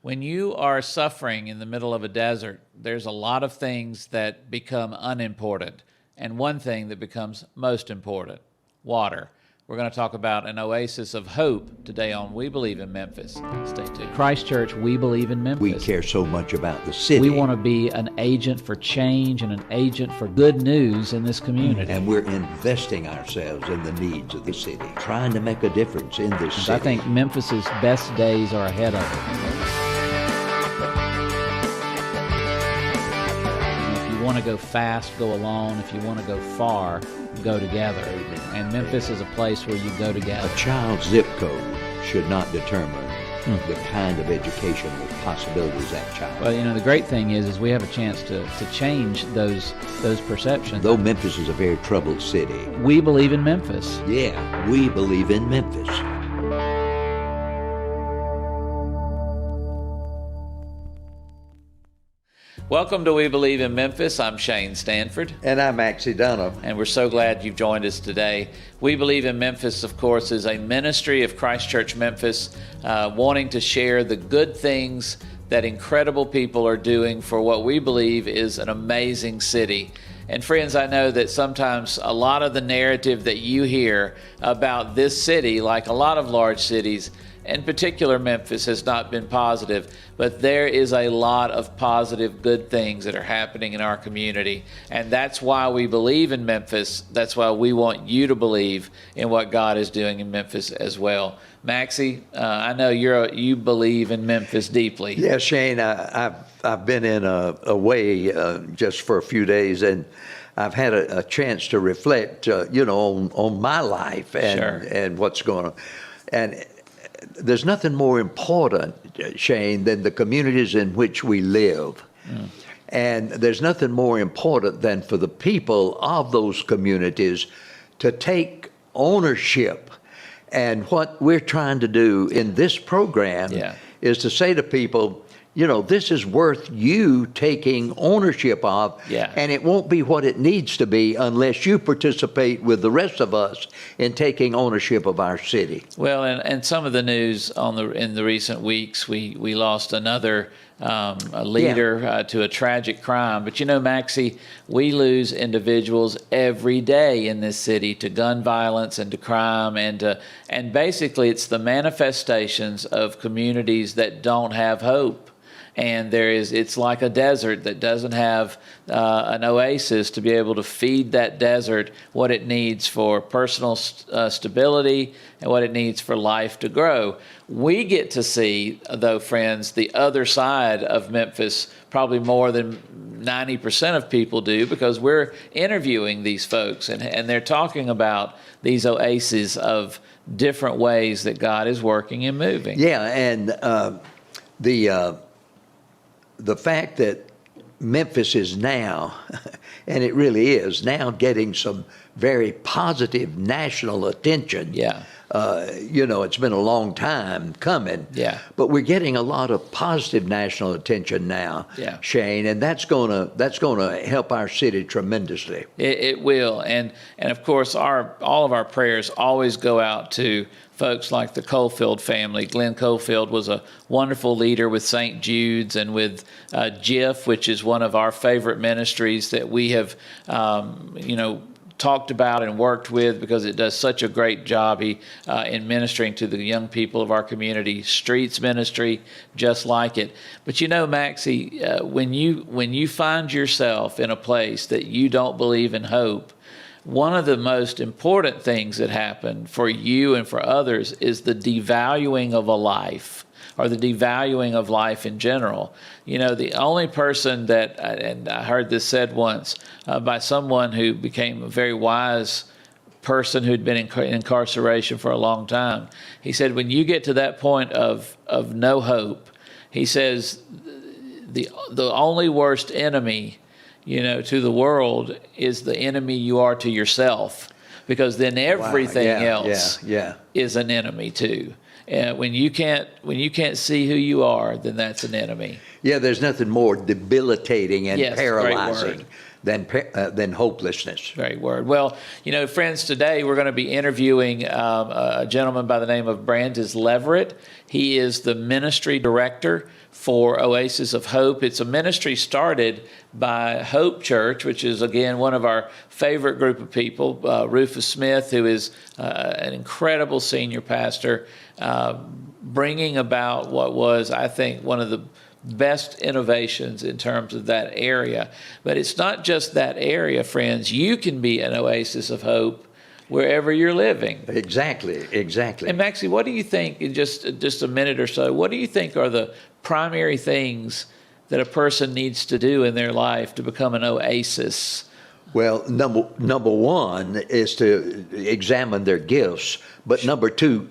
When you are suffering in the middle of a desert, there's a lot of things that become unimportant, and one thing that becomes most important: water. We're going to talk about an oasis of hope today on We Believe in Memphis. Stay tuned. Christ Church, we believe in Memphis. We care so much about the city. We want to be an agent for change and an agent for good news in this community. And we're investing ourselves in the needs of the city, trying to make a difference in this city. I think Memphis's best days are ahead of it. If you want to go fast, go alone. If you want to go far, go together. And Memphis is a place where you go together. A child's zip code should not determine the kind of educational possibilities that child. Well, you know, the great thing is we have a chance to change those perceptions. Though Memphis is a very troubled city. We believe in Memphis. Yeah, we believe in Memphis. Welcome to We Believe in Memphis. I'm Shane Stanford. And I'm Maxie Dunham. And we're so glad you've joined us today. We Believe in Memphis, of course, is a ministry of Christ Church Memphis, wanting to share the good things that incredible people are doing for what we believe is an amazing city. And friends, I know that sometimes a lot of the narrative that you hear about this city, like a lot of large cities, in particular Memphis, has not been positive, but there is a lot of positive, good things that are happening in our community. And that's why we believe in Memphis. That's why we want you to believe in what God is doing in Memphis as well. Maxie, I know you believe in Memphis deeply. Yeah, Shane, I've been in away just for a few days, and I've had a chance to reflect, on my life and what's going on. And there's nothing more important, Shane, than the communities in which we live. And there's nothing more important than for the people of those communities to take ownership. And what we're trying to do in this program is to say to people, this is worth you taking ownership of, and it won't be what it needs to be unless you participate with the rest of us in taking ownership of our city. Well, and some of the news in the recent weeks, we lost another a leader to a tragic crime. But Maxie, we lose individuals every day in this city to gun violence and to crime, and basically it's the manifestations of communities that don't have hope. And it's like a desert that doesn't have an oasis to be able to feed that desert what it needs for personal stability and what it needs for life to grow. We get to see, though, friends, the other side of Memphis probably more than 90% of people do, because we're interviewing these folks and they're talking about these oases of different ways that God is working and moving. Yeah, and the fact that Memphis is now, and it really is, now getting some very positive national attention. It's been a long time coming. But we're getting a lot of positive national attention now, Shane, and that's gonna help our city tremendously. It will, and of course all of our prayers always go out to folks like the Cofield family. Glenn Cofield was a wonderful leader with St. Jude's and with GIF, which is one of our favorite ministries that we have, talked about and worked with, because it does such a great job in ministering to the young people of our community. Streets ministry, just like it. But Maxie, when you find yourself in a place that you don't believe in hope, one of the most important things that happen for you and for others is the devaluing of a life, or the devaluing of life in general. The only person that, and I heard this said once by someone who became a very wise person who'd been in incarceration for a long time, he said, when you get to that point of no hope, he says, the only worst enemy to the world is the enemy you are to yourself, because then everything else is an enemy too. And when you can't see who you are, then that's an enemy. Yeah, there's nothing more debilitating and paralyzing than hopelessness. Great word. Well, friends, today we're going to be interviewing a gentleman by the name of Brandis Leverett. He is the ministry director for Oasis of Hope. It's a ministry started by Hope Church, which is, again, one of our favorite group of people. Rufus Smith, who is an incredible senior pastor, bringing about what was, I think, one of the best innovations in terms of that area. But it's not just that area, friends. You can be an oasis of hope wherever you're living. Exactly. And Maxie, what do you think, in just a minute or so, what do you think are the primary things that a person needs to do in their life to become an oasis? Well, number one is to examine their gifts, but number two,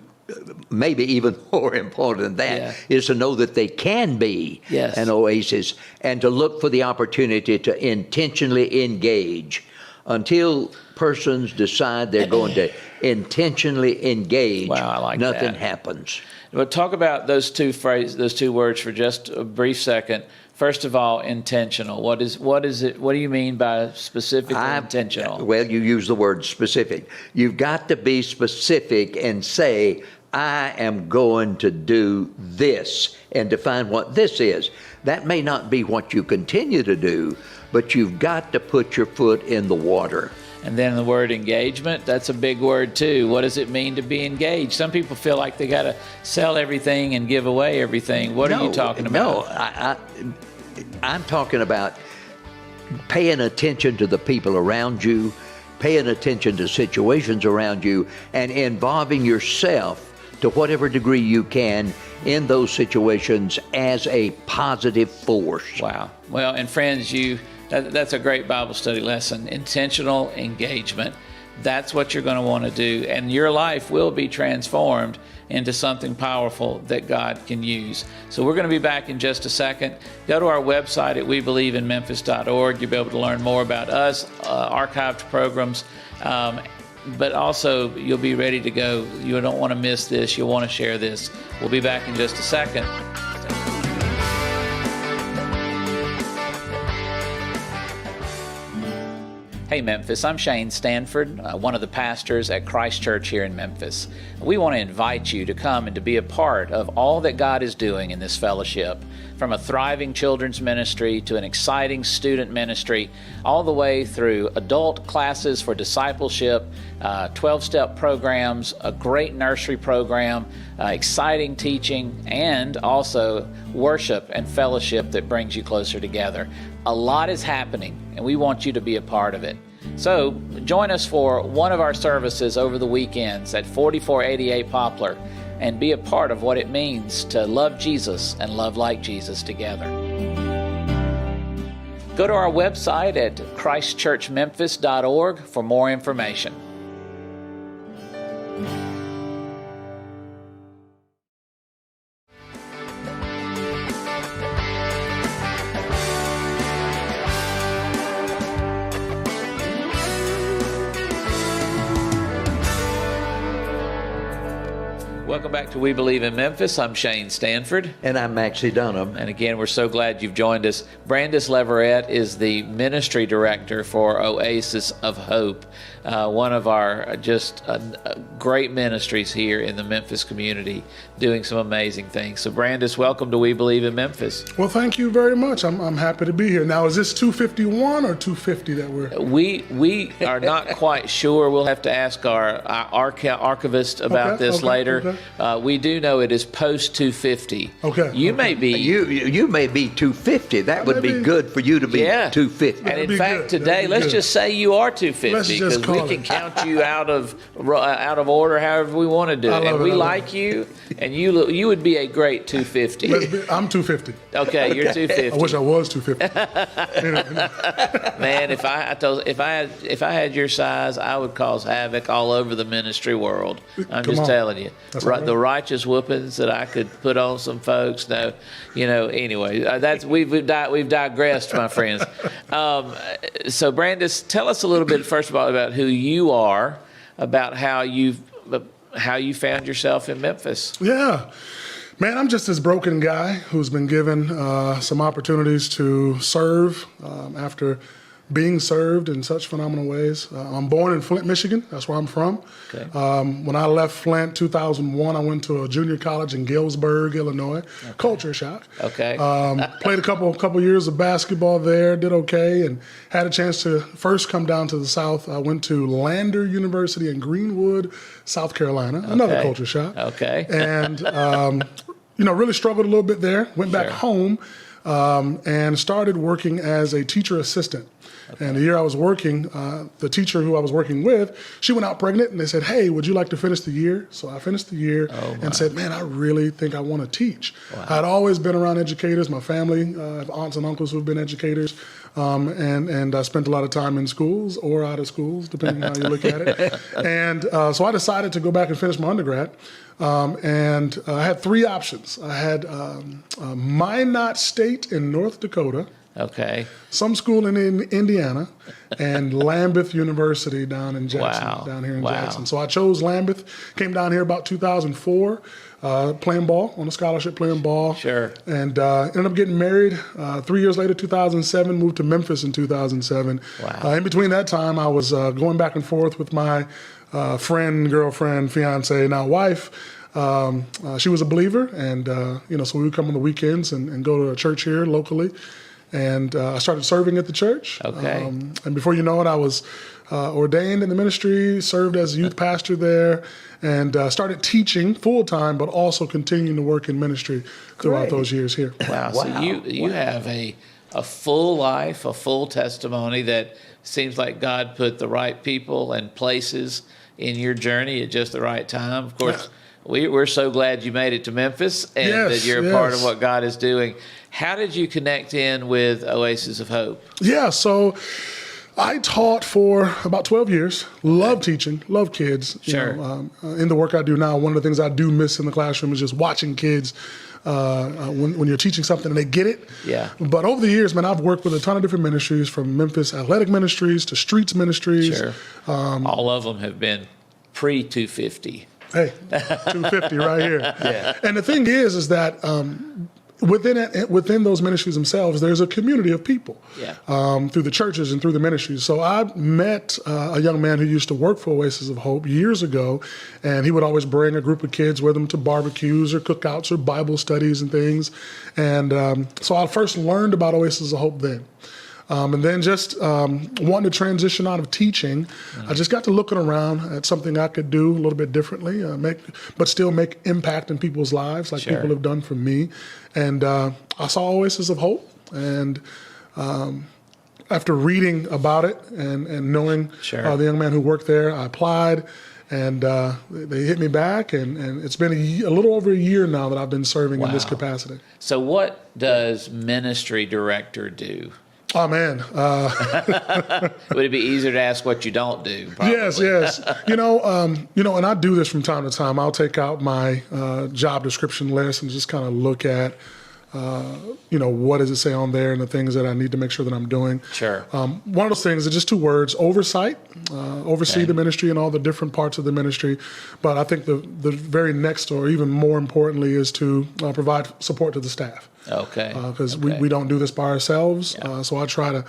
maybe even more important than that, is to know that they can be an oasis, and to look for the opportunity to intentionally engage. Until persons decide they're going to intentionally engage, nothing happens. But talk about those two words for just a brief second. First of all, intentional. What is it? What do you mean by specifically intentional? Well, you use the word specific. You've got to be specific and say, I am going to do this, and define what this is. That may not be what you continue to do, but you've got to put your foot in the water. And then the word engagement, that's a big word too. What does it mean to be engaged? Some people feel like they got to sell everything and give away everything. What are you talking about? No, I'm talking about paying attention to the people around you, paying attention to situations around you, and involving yourself to whatever degree you can in those situations as a positive force. Wow. Well, and friends, that's a great Bible study lesson. Intentional engagement. That's what you're going to want to do. And your life will be transformed into something powerful that God can use. So we're going to be back in just a second. Go to our website at webelieveinmemphis.org. You'll be able to learn more about us, archived programs, but also you'll be ready to go. You don't want to miss this. You'll want to share this. We'll be back in just a second. Hey Memphis, I'm Shane Stanford, one of the pastors at Christ Church here in Memphis. We want to invite you to come and to be a part of all that God is doing in this fellowship, from a thriving children's ministry to an exciting student ministry, all the way through adult classes for discipleship, 12-step programs, a great nursery program, exciting teaching, and also worship and fellowship that brings you closer together. A lot is happening, and we want you to be a part of it. So join us for one of our services over the weekends at 4488 Poplar and be a part of what it means to love Jesus and love like Jesus together. Go to our website at christchurchmemphis.org for more information. Welcome back to We Believe in Memphis. I'm Shane Stanford. And I'm Maxie Dunham. And again, we're so glad you've joined us. Brandis Leverett is the ministry director for Oasis of Hope, one of our just great ministries here in the Memphis community, doing some amazing things. So Brandis, welcome to We Believe in Memphis. Well, thank you very much. I'm happy to be here. Now, is this 251 or 250 that we're... We are not quite sure. We'll have to ask our archivist about this later. Okay. We do know it is post 250. Okay. You may be. You may be 250. That would be good for you to be 250. And in fact, today, let's just say you are 250 because we can count you out of order however we want to do it. And we like you, and you would be a great 250. I'm 250. Okay, you're 250. I wish I was 250. Man, if I had your size, I would cause havoc all over the ministry world. I'm just telling you. The righteous whoopings that I could put on some folks. No, anyway, we've digressed, my friends. So Brandis, tell us a little bit, first of all, about who you are, about how you found yourself in Memphis. Yeah. Man, I'm just this broken guy who's been given some opportunities to serve after being served in such phenomenal ways. I'm born in Flint, Michigan. That's where I'm from. Okay. When I left Flint 2001, I went to a junior college in Galesburg, Illinois. Okay. Culture shock. Okay. Played a couple years of basketball there, did okay, and had a chance to first come down to the South. I went to Lander University in Greenwood, South Carolina. Another culture shock. Okay. And, really struggled a little bit there. Went back home and started working as a teacher assistant. Okay. And the year I was working, the teacher who I was working with, she went out pregnant, and they said, "Hey, would you like to finish the year?" So I finished the year and said, "Man, I really think I want to teach." Wow. I'd always been around educators. My family, I have aunts and uncles who've been educators, and I spent a lot of time in schools or out of schools, depending on how you look at it. And so I decided to go back and finish my undergrad. And I had three options. I had Minot State in North Dakota. Okay. Some school in Indiana, and Lambeth University down in Jackson, down here in Jackson. So I chose Lambeth, came down here about 2004, playing ball, on a scholarship playing ball. Sure. And ended up getting married 3 years later, 2007, moved to Memphis in 2007. Wow. In between that time, I was going back and forth with my friend, girlfriend, fiance, now wife. She was a believer, and so we would come on the weekends and go to a church here locally. And I started serving at the church. Okay. And before you know it, I was ordained in the ministry, served as a youth pastor there, and started teaching full-time, but also continuing to work in ministry throughout those years here. Wow. So you have a full life, a full testimony that seems like God put the right people and places in your journey at just the right time. Of course, we're so glad you made it to Memphis and that you're a part of what God is doing. How did you connect in with Oasis of Hope? Yeah, so I taught for about 12 years. Love teaching, love kids. Sure. In the work I do now, one of the things I do miss in the classroom is just watching kids when you're teaching something and they get it. Yeah. But over the years, man, I've worked with a ton of different ministries, from Memphis Athletic Ministries to Streets Ministries. Sure. All of them have been pre-250. Hey, 250 right here. Yeah. And the thing is that within those ministries themselves, there's a community of people through the churches and through the ministries. So I met a young man who used to work for Oasis of Hope years ago, and he would always bring a group of kids with him to barbecues or cookouts or Bible studies and things. And so I first learned about Oasis of Hope then. And then just wanting to transition out of teaching, I just got to looking around at something I could do a little bit differently, but still make impact in people's lives like people have done for me. And I saw Oasis of Hope, and after reading about it and knowing the young man who worked there, I applied, and they hit me back, and it's been a little over a year now that I've been serving in this capacity. So what does ministry director do? Oh, man. Would it be easier to ask what you don't do? Probably. Yes. And I do this from time to time. I'll take out my job description list and just kind of look at, what does it say on there and the things that I need to make sure that I'm doing. Sure. One of those things is just two words: oversight. Oversee the ministry and all the different parts of the ministry. But I think the very next, or even more importantly, is to provide support to the staff. Okay. Because we don't do this by ourselves. So I try to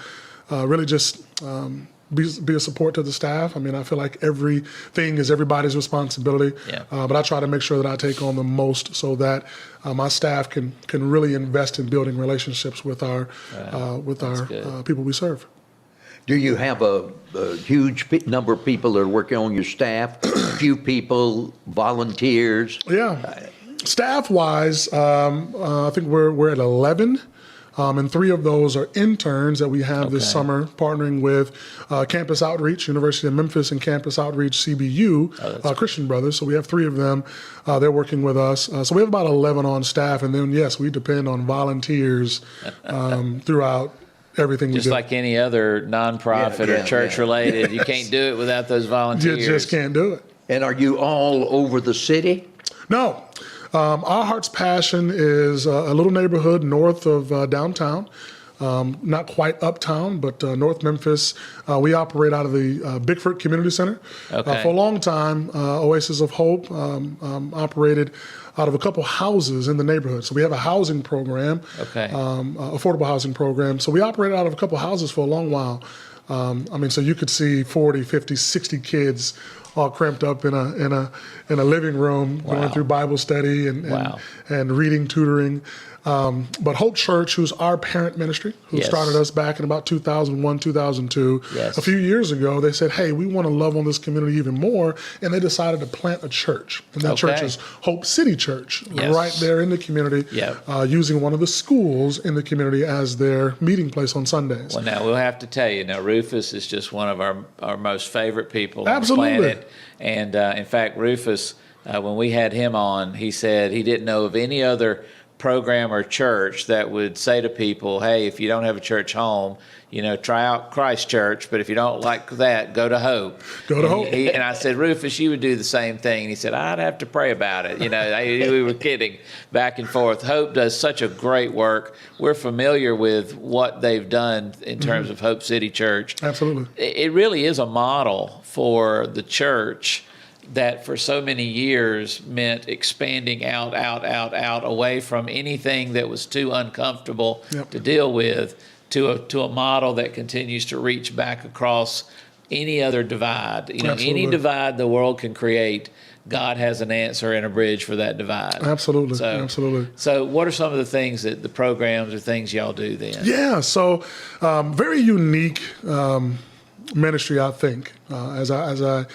really just be a support to the staff. I mean, I feel like everything is everybody's responsibility. Yeah. But I try to make sure that I take on the most so that my staff can really invest in building relationships with our people we serve. Do you have a huge number of people that are working on your staff? Few people, volunteers? Yeah. Staff-wise, I think we're at 11, and 3 of those are interns that we have this summer, partnering with Campus Outreach, University of Memphis, and Campus Outreach CBU, Christian Brothers. So we have 3 of them. They're working with us. So we have about 11 on staff, and then, yes, we depend on volunteers throughout everything we do. Just like any other nonprofit or church-related. You can't do it without those volunteers. You just can't do it. And are you all over the city? No. Our heart's passion is a little neighborhood north of downtown, not quite uptown, but North Memphis. We operate out of the Bickford Community Center. Okay. For a long time, Oasis of Hope operated out of a couple houses in the neighborhood. So we have a housing program, affordable housing program. So we operated out of a couple houses for a long while. I mean, so you could see 40, 50, 60 kids all cramped up in a living room, going through Bible study and reading, tutoring. But Hope Church, who's our parent ministry, who started us back in about 2001, 2002, a few years ago, they said, hey, we want to love on this community even more. And they decided to plant a church. And that church is Hope City Church, right there in the community, using one of the schools in the community as their meeting place on Sundays. Well, now we'll have to tell you, now Rufus is just one of our most favorite people Absolutely. on the planet. And in fact, Rufus, when we had him on, he said he didn't know of any other program or church that would say to people, hey, if you don't have a church home, try out Christ Church, but if you don't like that, go to Hope. Go to Hope. And I said, Rufus, you would do the same thing. And he said, I'd have to pray about it. We were kidding back and forth. Hope does such a great work. We're familiar with what they've done in terms of Hope City Church. Absolutely. It really is a model for the church that for so many years meant expanding out, away from anything that was too uncomfortable to deal with, to a model that continues to reach back across any other divide. Any divide the world can create, God has an answer and a bridge for that divide. Absolutely, absolutely. So what are some of the things that the programs or things y'all do then? Yeah, so very unique ministry, I think, as I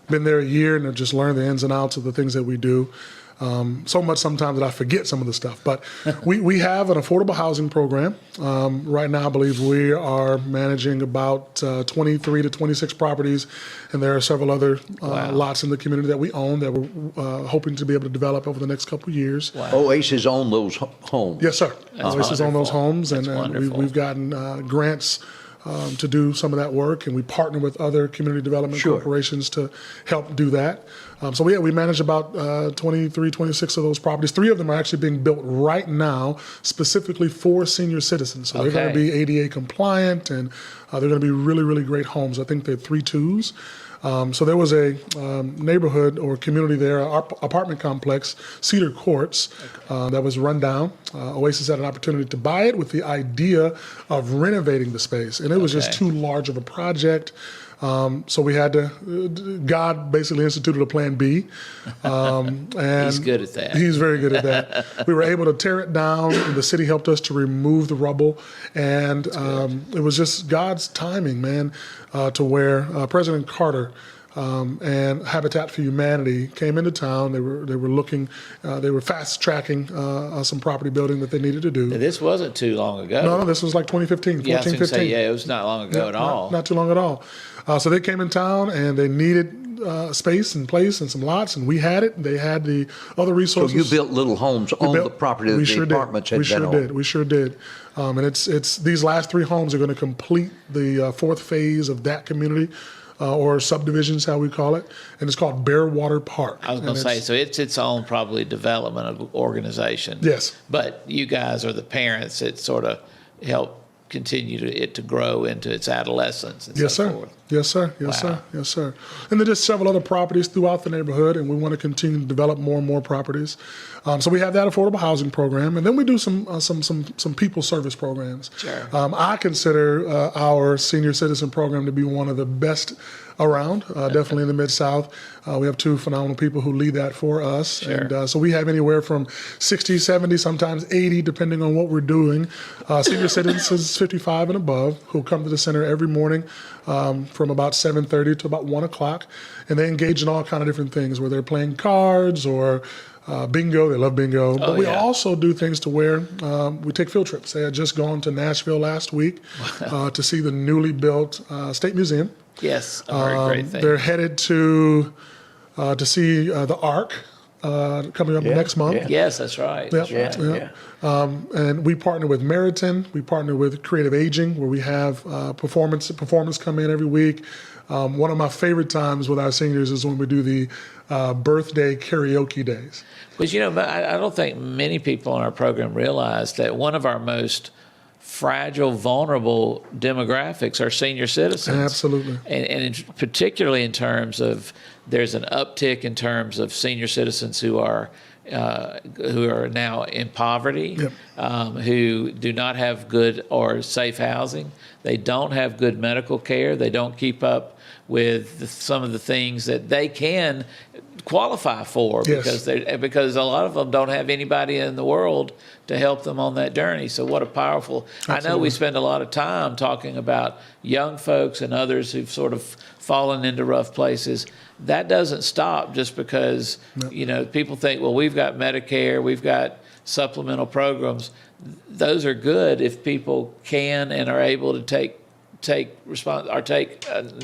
been there a year and have just learned the ins and outs of the things that we do. So much sometimes that I forget some of the stuff. But we have an affordable housing program. Right now, I believe we are managing about 23 to 26 properties, and there are several other lots in the community that we own that we're hoping to be able to develop over the next couple of years. Oasis own those homes? Yes, sir. Oasis own those homes, and we've gotten grants to do some of that work, and we partner with other community development corporations to help do that. So we manage about 23, 26 of those properties. 3 of them are actually being built right now specifically for senior citizens. So they're going to be ADA compliant, and they're going to be really, really great homes. I think they're 3-2s. So there was a neighborhood or community there, our apartment complex, Cedar Courts, that was run down. Oasis had an opportunity to buy it with the idea of renovating the space, and it was just too large of a project. So we had to, God basically instituted a plan B. And he's good at that. He's very good at that. We were able to tear it down, and the city helped us to remove the rubble. And it was just God's timing, man, to where President Carter and Habitat for Humanity came into town. They were looking, they were fast tracking some property building that they needed to do. Now, this wasn't too long ago. No, this was like 2015, 14, 15. It was not long ago at all. Not too long at all. So they came in town and they needed space and place and some lots, and we had it. They had the other resources. So you built little homes on the property that the apartments had been on? We sure did. And it's these last 3 homes are going to complete the 4th phase of that community. Or subdivisions, how we call it, and it's called Bearwater Park. I was going to say, so it's its own probably development of organization. Yes. But you guys are the parents that sort of help continue it to grow into its adolescence and so forth. Yes, sir. Yes, sir. Yes, sir. And there's just several other properties throughout the neighborhood, and we want to continue to develop more and more properties. So we have that affordable housing program, and then we do some people service programs. Sure. I consider our senior citizen program to be one of the best around, definitely in the Mid-South. We have 2 phenomenal people who lead that for us. Sure. And so we have anywhere from 60, 70, sometimes 80, depending on what we're doing. Senior citizens 55 and above who come to the center every morning from about 7:30 to about 1 o'clock. And they engage in all kind of different things, where they're playing cards or bingo. They love bingo. But we also do things to where we take field trips. They had just gone to Nashville last week to see the newly built State Museum. Yes, a very great thing. They're headed to see the Ark coming up next month. Yeah. Yes, that's right. And we partner with Meriton. We partner with Creative Aging, where we have performers come in every week. One of my favorite times with our seniors is when we do the birthday karaoke days. But I don't think many people in our program realize that one of our most fragile, vulnerable demographics are senior citizens. Absolutely. And particularly in terms of, there's an uptick in terms of senior citizens who are now in poverty. Yep. who do not have good or safe housing. They don't have good medical care. They don't keep up with some of the things that they can qualify for Yes. because a lot of them don't have anybody in the world to help them on that journey. So what a powerful, I know we spend a lot of time talking about young folks and others who've sort of fallen into rough places. That doesn't stop just because, people think, well, we've got Medicare, we've got supplemental programs. Those are good if people can and are able to take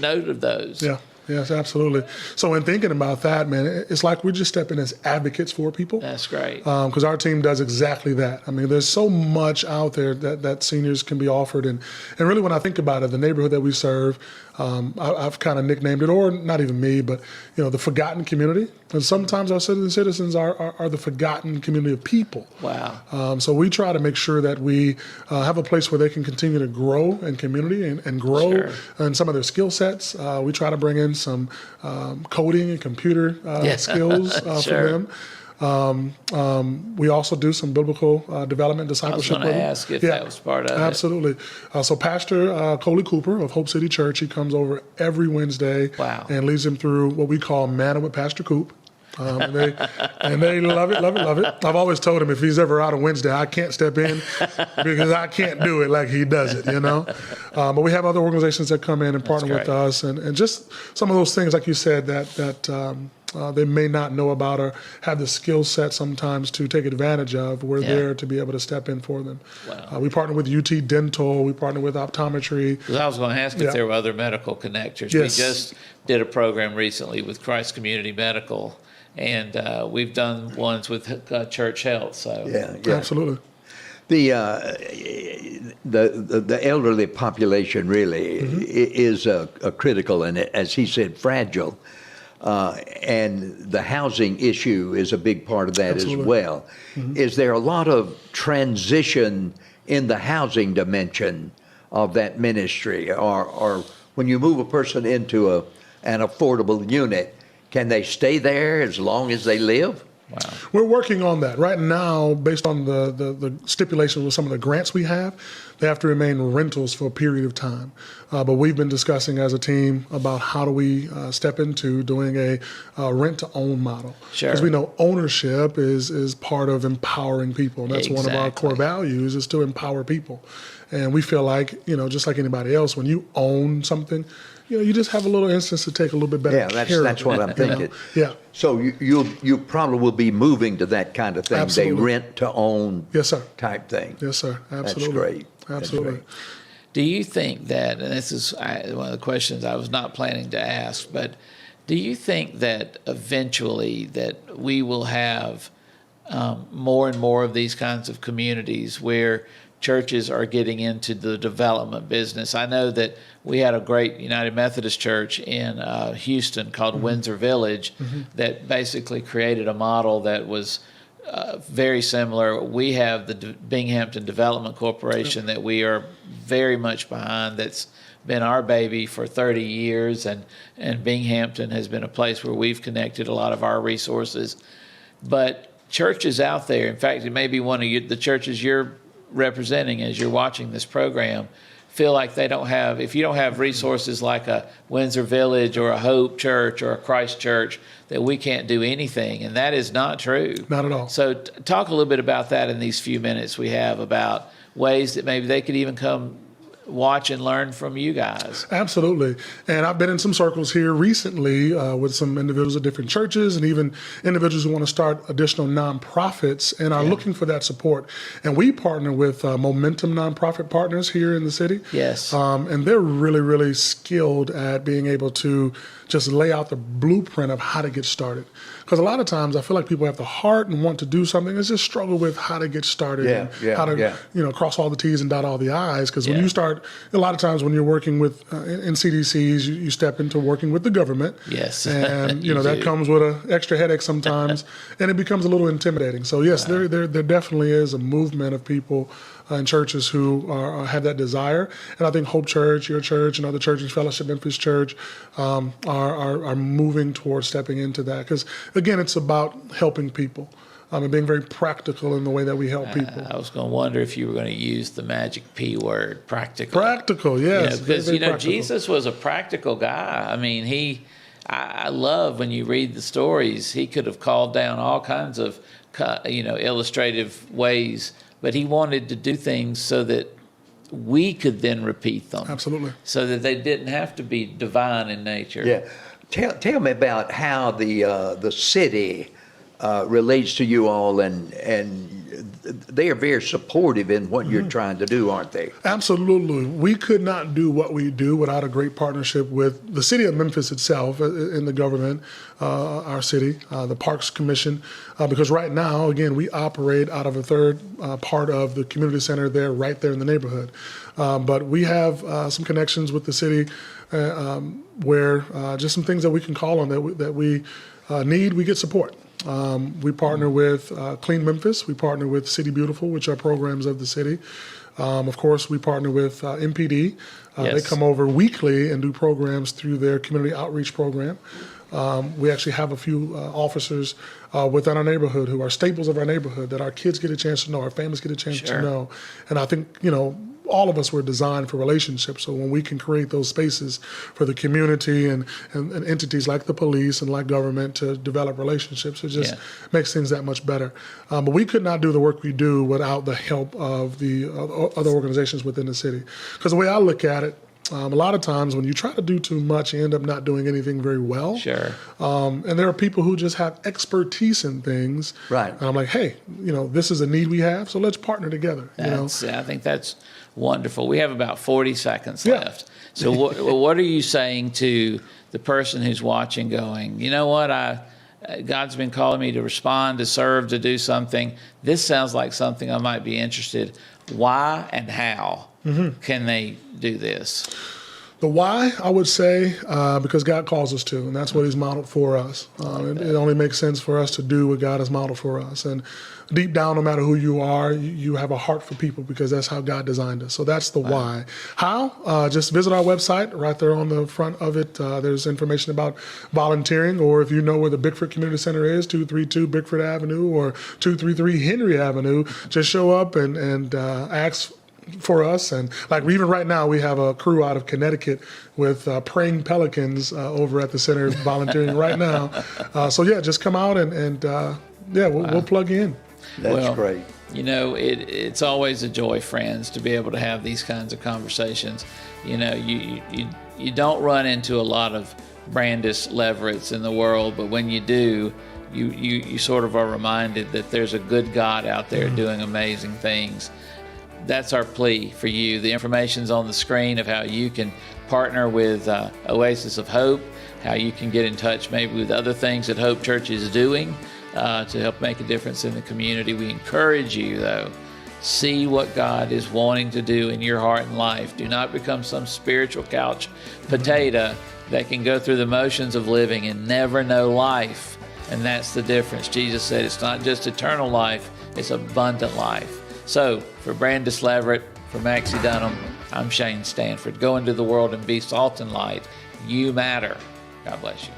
note of those. Yeah. Yes, absolutely. So in thinking about that, man, it's like we're just stepping as advocates for people. That's great. Because our team does exactly that. I mean, there's so much out there that seniors can be offered. And really, when I think about it, the neighborhood that we serve, I've kind of nicknamed it, or not even me, but, the forgotten community. And sometimes our citizens are the forgotten community of people. Wow. So we try to make sure that we have a place where they can continue to grow in community and grow in some of their skill sets. We try to bring in some coding and computer skills for them. We also do some biblical development, discipleship. I was going to ask if that was part of absolutely. So Pastor Coley Cooper of Hope City Church, he comes over every Wednesday and leads them through what we call Manna with Pastor Coop. And they love it, love it, love it. I've always told him if he's ever out on Wednesday, I can't step in because I can't do it like he does it, But we have other organizations that come in and partner with us, and just some of those things, like you said, that they may not know about or have the skill set sometimes to take advantage of. We're there to be able to step in for them. Wow. We partner with UT Dental. We partner with optometry. Because I was going to ask if there were other medical connectors. Yes. We just did a program recently with Christ Community Medical, and we've done ones with Church Health. So Absolutely. The elderly population really is a critical and, as he said, fragile. And the housing issue is a big part of that as well. Is there a lot of transition in the housing dimension of that ministry? Or when you move a person into an affordable unit, can they stay there as long as they live? Wow. We're working on that right now. Based on the stipulations with some of the grants we have, they have to remain rentals for a period of time. But we've been discussing as a team about how do we step into doing a rent-to-own model. Because we know ownership is part of empowering people. And that's one of our core values, is to empower people. And we feel like, just like anybody else, when you own something, you just have a little instance to take a little bit better care of it. That's what I'm thinking. Yeah. So you probably will be moving to that kind of thing. Absolutely. They rent to own type thing. Yes, sir. Absolutely. That's great. Absolutely. That's great. Do you think that, and this is one of the questions I was not planning to ask, but do you think that eventually that we will have more and more of these kinds of communities where churches are getting into the development business? I know that we had a great United Methodist Church in Houston called Windsor Village that basically created a model that was very similar. We have the Binghamton Development Corporation that we are very much behind. That's been our baby for 30 years, and Binghamton has been a place where we've connected a lot of our resources. But churches out there, in fact, it may be one of the churches you're representing as you're watching this program, feel like they don't have, if you don't have resources like a Windsor Village or a Hope Church or a Christ Church, that we can't do anything. And that is not true. Not at all. So talk a little bit about that in these few minutes we have, about ways that maybe they could even come watch and learn from you guys. Absolutely. And I've been in some circles here recently with some individuals at different churches and even individuals who want to start additional nonprofits and are looking for that support. And we partner with Momentum Nonprofit Partners here in the city. Yes. And they're really, really skilled at being able to just lay out the blueprint of how to get started. Because a lot of times I feel like people have the heart and want to do something. It's just struggle with how to get started and how to cross all the T's and dot all the I's. Because when you start, a lot of times when you're working with in CDCs, you step into working with the government. Yes. And that comes with an extra headache sometimes, and it becomes a little intimidating. So yes, there definitely is a movement of people in churches who have that desire. And I think Hope Church, your church, and other churches, Fellowship Memphis Church, are moving towards stepping into that. Because again, it's about helping people. and being very practical in the way that we help people. I was going to wonder if you were going to use the magic P word, practical. Practical, yes. Because, practical. Jesus was a practical guy. I mean, I love when you read the stories, he could have called down all kinds of, illustrative ways, but he wanted to do things so that we could then repeat them. Absolutely. So that they didn't have to be divine in nature. Yeah. Tell me about how the city relates to you all, and they are very supportive in what you're trying to do, aren't they? Absolutely. We could not do what we do without a great partnership with the city of Memphis itself in the government, our city, the Parks Commission, because right now, again, we operate out of a third part of the community center there, right there in the neighborhood. But we have some connections with the city where just some things that we can call on that we need, we get support. We partner with Clean Memphis. We partner with City Beautiful, which are programs of the city. Of course, we partner with MPD. They come over weekly and do programs through their community outreach program. We actually have a few officers within our neighborhood who are staples of our neighborhood that our kids get a chance to know, our families get a chance to know. And I think, all of us were designed for relationships. So when we can create those spaces for the community and entities like the police and like government to develop relationships, it just makes things that much better. But we could not do the work we do without the help of the other organizations within the city. Because the way I look at it, a lot of times when you try to do too much, you end up not doing anything very well. Sure. And there are people who just have expertise in things. Right. And I'm like, hey, this is a need we have, so let's partner together. I think that's wonderful. We have about 40 seconds left. So what are you saying to the person who's watching going, you know what, God's been calling me to respond, to serve, to do something. This sounds like something I might be interested. Why and how can they do this? The why, I would say, because God calls us to, and that's what he's modeled for us. It only makes sense for us to do what God has modeled for us. And deep down, no matter who you are, you have a heart for people because that's how God designed us. So that's the why. How? Just visit our website. Right there on the front of it, there's information about volunteering, or if you know where the Bickford Community Center is, 232 Bickford Avenue or 233 Henry Avenue, just show up and ask for us. And even right now, we have a crew out of Connecticut with praying pelicans over at the center volunteering right now. Just come out and we'll plug you in. That's great. It's always a joy, friends, to be able to have these kinds of conversations. You don't run into a lot of Brandis Leverets in the world, but when you do, you sort of are reminded that there's a good God out there doing amazing things. That's our plea for you. The information's on the screen of how you can partner with Oasis of Hope, how you can get in touch maybe with other things that Hope Church is doing to help make a difference in the community. We encourage you, though, see what God is wanting to do in your heart and life. Do not become some spiritual couch potato that can go through the motions of living and never know life. And that's the difference. Jesus said it's not just eternal life, it's abundant life. So, for Brandis Leverett, for Maxie Dunham, I'm Shane Stanford. Go into the world and be salt and light. You matter. God bless you.